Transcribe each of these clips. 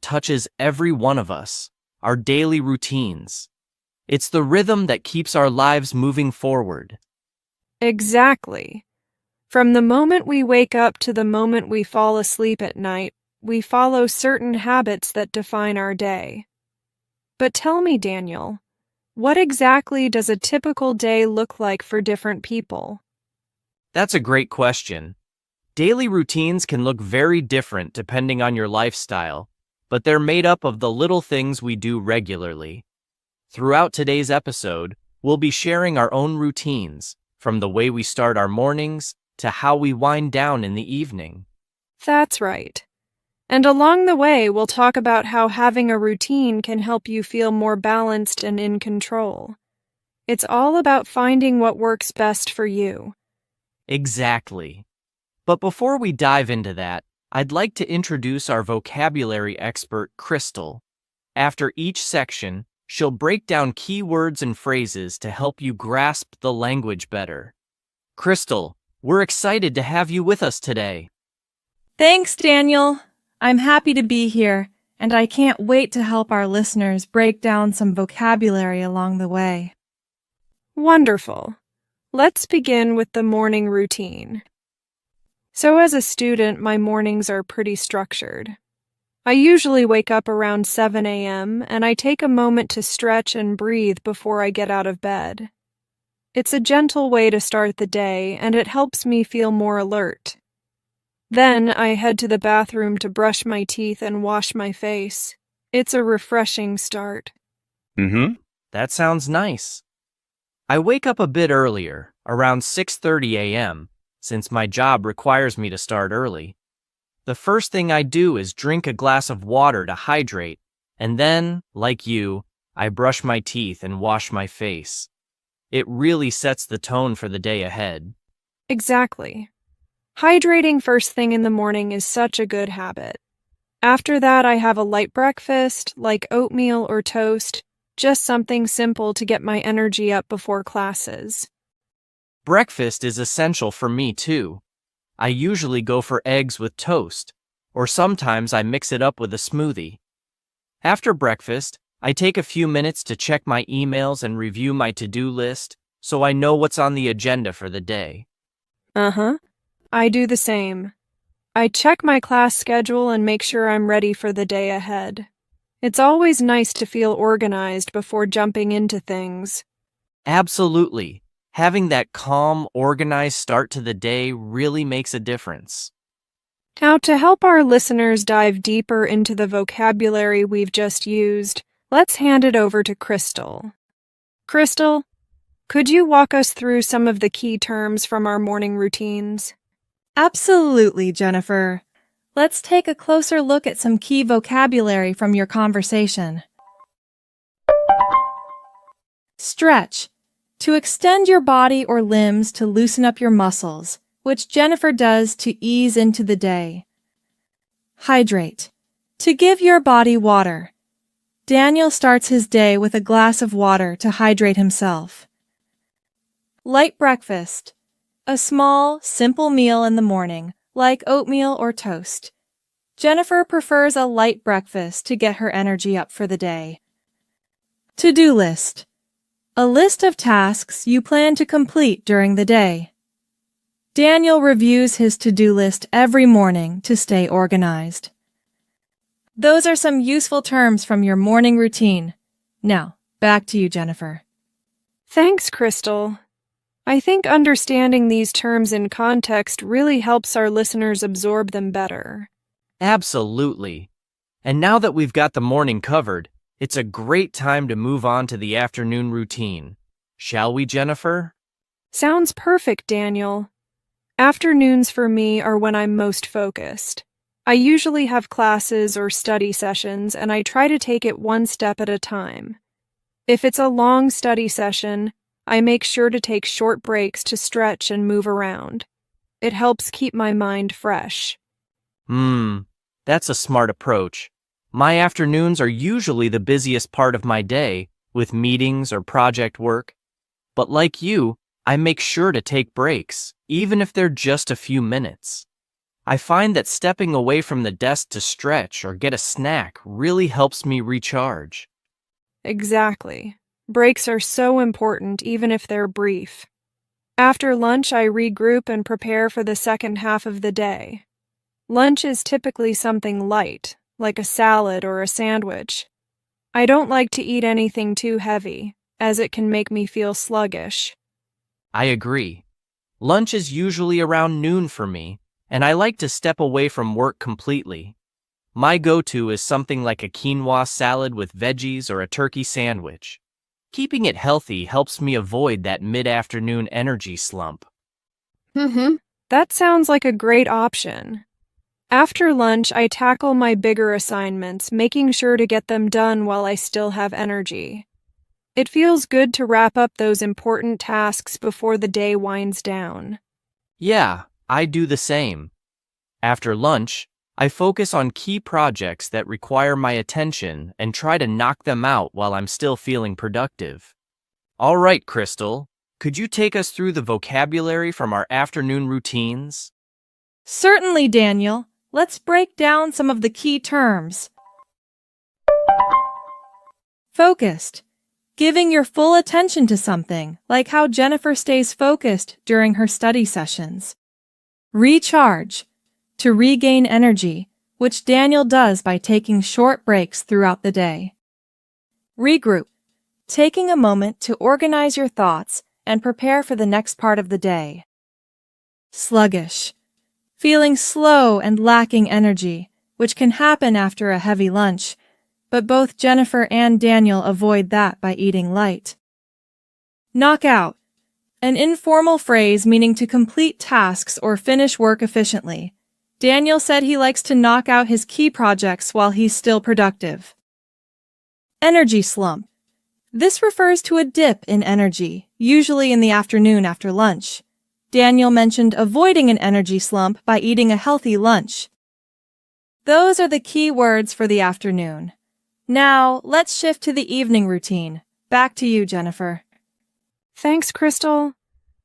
touches every one of us, our daily routines. It's the rhythm that keeps our lives moving forward. Exactly. From the moment we wake up to the moment we fall asleep at night, we follow certain habits that define our day. But tell me, Daniel, what exactly does a typical day look like for different people? That's a great question. Daily routines can look very different depending on your lifestyle, but they're made up of the little things we do regularly. Throughout today's episode, we'll be sharing our own routines, from the way we start our mornings to how we wind down in the evening. That's right. And along the way, we'll talk about how having a routine can help you feel more balanced and in control. It's all about finding what works best for you. Exactly. But before we dive into that, I'd like to introduce our vocabulary expert, Crystal. After each section, she'll break down key words and phrases to help you grasp the language better. Crystal, we're excited to have you with us today. Thanks, Daniel. I'm happy to be here, and I can't wait to help our listeners break down some vocabulary along the way. Wonderful. Let's begin with the morning routine. So as a student, my mornings are pretty structured. I usually wake up around 7 a.m. and I take a moment to stretch and breathe before I get out of bed. It's a gentle way to start the day, and it helps me feel more alert. Then I head to the bathroom to brush my teeth and wash my face. It's a refreshing start. That sounds nice. I wake up a bit earlier, around 6:30 a.m., since my job requires me to start early. The first thing I do is drink a glass of water to hydrate, and then, like you, I brush my teeth and wash my face. It really sets the tone for the day ahead. Exactly. Hydrating first thing in the morning is such a good habit. After that, I have a light breakfast, like oatmeal or toast, just something simple to get my energy up before classes. Breakfast is essential for me too. I usually go for eggs with toast, or sometimes I mix it up with a smoothie. After breakfast, I take a few minutes to check my emails and review my to-do list so I know what's on the agenda for the day. I do the same. I check my class schedule and make sure I'm ready for the day ahead. It's always nice to feel organized before jumping into things. Absolutely. Having that calm, organized start to the day really makes a difference. Now, to help our listeners dive deeper into the vocabulary we've just used, let's hand it over to Crystal. Crystal, could you walk us through some of the key terms from our morning routines? Absolutely, Jennifer. Let's take a closer look at some key vocabulary from your conversation. Stretch. To extend your body or limbs to loosen up your muscles, which Jennifer does to ease into the day. Hydrate. To give your body water. Daniel starts his day with a glass of water to hydrate himself. Light breakfast. A small, simple meal in the morning, like oatmeal or toast. Jennifer prefers a light breakfast to get her energy up for the day. To-do list. A list of tasks you plan to complete during the day. Daniel reviews his to-do list every morning to stay organized. Those are some useful terms from your morning routine. Now, back to you, Jennifer. Thanks, Crystal. I think understanding these terms in context really helps our listeners absorb them better. Absolutely. And now that we've got the morning covered, it's a great time to move on to the afternoon routine. Shall we, Jennifer? Sounds perfect, Daniel. Afternoons for me are when I'm most focused. I usually have classes or study sessions, and I try to take it one step at a time. If it's a long study session, I make sure to take short breaks to stretch and move around. It helps keep my mind fresh. That's a smart approach. My afternoons are usually the busiest part of my day, with meetings or project work. But like you, I make sure to take breaks, even if they're just a few minutes. I find that stepping away from the desk to stretch or get a snack really helps me recharge. Exactly. Breaks are so important even if they're brief. After lunch, I regroup and prepare for the second half of the day. Lunch is typically something light, like a salad or a sandwich. I don't like to eat anything too heavy, as it can make me feel sluggish. I agree. Lunch is usually around noon for me, and I like to step away from work completely. My go-to is something like a quinoa salad with veggies or a turkey sandwich. Keeping it healthy helps me avoid that mid-afternoon energy slump. That sounds like a great option. After lunch, I tackle my bigger assignments, making sure to get them done while I still have energy. It feels good to wrap up those important tasks before the day winds down. Yeah, I do the same. After lunch, I focus on key projects that require my attention and try to knock them out while I'm still feeling productive. All right, Crystal, could you take us through the vocabulary from our afternoon routines? Certainly, Daniel. Let's break down some of the key terms. Focused. Giving your full attention to something, like how Jennifer stays focused during her study sessions. Recharge. To regain energy, which Daniel does by taking short breaks throughout the day. Regroup. Taking a moment to organize your thoughts and prepare for the next part of the day. Sluggish. Feeling slow and lacking energy, which can happen after a heavy lunch, but both Jennifer and Daniel avoid that by eating light. Knock out. An informal phrase meaning to complete tasks or finish work efficiently. Daniel said he likes to knock out his key projects while he's still productive. Energy slump. This refers to a dip in energy, usually in the afternoon after lunch. Daniel mentioned avoiding an energy slump by eating a healthy lunch. Those are the key words for the afternoon. Now, let's shift to the evening routine. Back to you, Jennifer. Thanks, Crystal.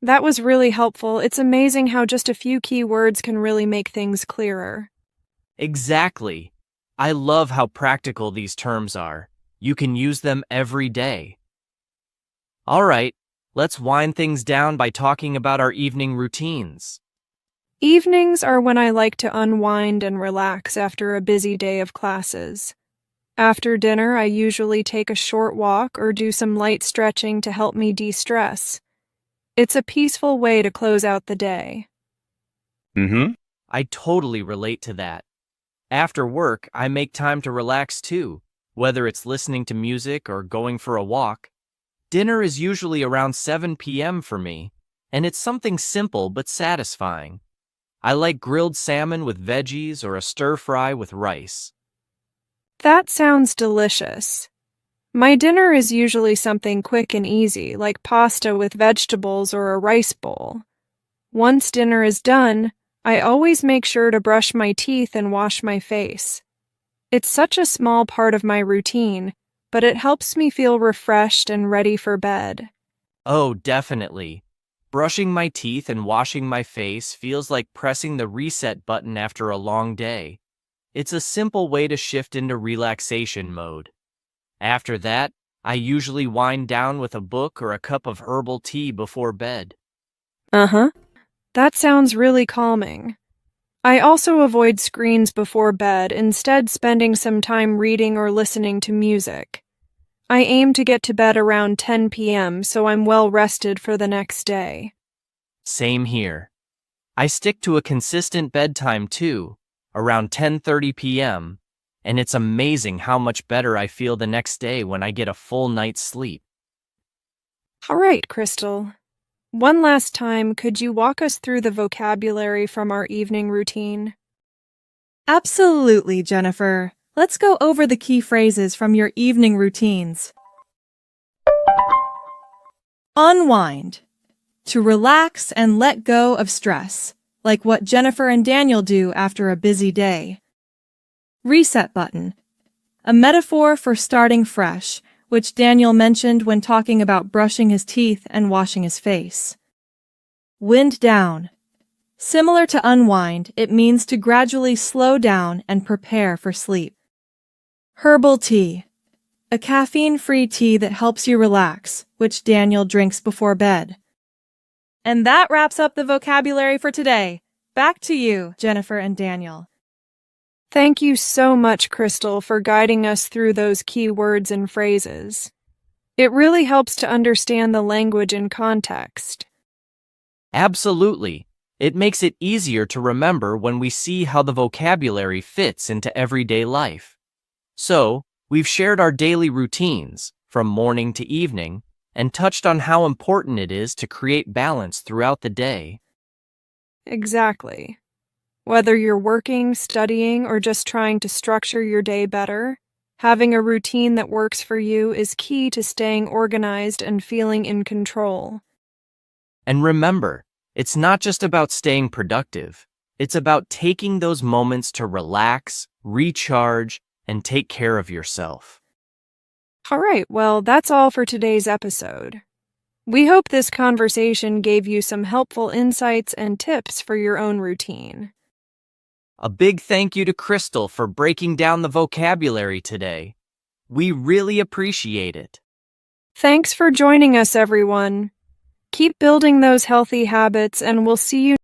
That was really helpful. It's amazing how just a few key words can really make things clearer. Exactly. I love how practical these terms are. You can use them every day. All right, let's wind things down by talking about our evening routines. Evenings are when I like to unwind and relax after a busy day of classes. After dinner, I usually take a short walk or do some light stretching to help me de-stress. It's a peaceful way to close out the day. I totally relate to that. After work, I make time to relax too, whether it's listening to music or going for a walk. Dinner is usually around 7 p.m. for me, and it's something simple but satisfying. I like grilled salmon with veggies or a stir-fry with rice. That sounds delicious. My dinner is usually something quick and easy, like pasta with vegetables or a rice bowl. Once dinner is done, I always make sure to brush my teeth and wash my face. It's such a small part of my routine, but it helps me feel refreshed and ready for bed. Oh, definitely. Brushing my teeth and washing my face feels like pressing the reset button after a long day. It's a simple way to shift into relaxation mode. After that, I usually wind down with a book or a cup of herbal tea before bed. That sounds really calming. I also avoid screens before bed, instead spending some time reading or listening to music. I aim to get to bed around 10 p.m. so I'm well rested for the next day. Same here. I stick to a consistent bedtime too, around 10:30 p.m., and it's amazing how much better I feel the next day when I get a full night's sleep. All right, Crystal. One last time, could you walk us through the vocabulary from our evening routine? Absolutely, Jennifer. Let's go over the key phrases from your evening routines. Unwind. To relax and let go of stress, like what Jennifer and Daniel do after a busy day. Reset button. A metaphor for starting fresh, which Daniel mentioned when talking about brushing his teeth and washing his face. Wind down. Similar to unwind, it means to gradually slow down and prepare for sleep. Herbal tea. A caffeine-free tea that helps you relax, which Daniel drinks before bed. And that wraps up the vocabulary for today. Back to you, Jennifer and Daniel. Thank you so much, Crystal, for guiding us through those key words and phrases. It really helps to understand the language in context. Absolutely. It makes it easier to remember when we see how the vocabulary fits into everyday life. So, we've shared our daily routines, from morning to evening, and touched on how important it is to create balance throughout the day. Exactly. Whether you're working, studying, or just trying to structure your day better, having a routine that works for you is key to staying organized and feeling in control. And remember, it's not just about staying productive. It's about taking those moments to relax, recharge, and take care of yourself. All right, well, that's all for today's episode. We hope this conversation gave you some helpful insights and tips for your own routine. A big thank you to Crystal for breaking down the vocabulary today. We really appreciate it. Thanks for joining us, everyone. Keep building those healthy habits, and we'll see you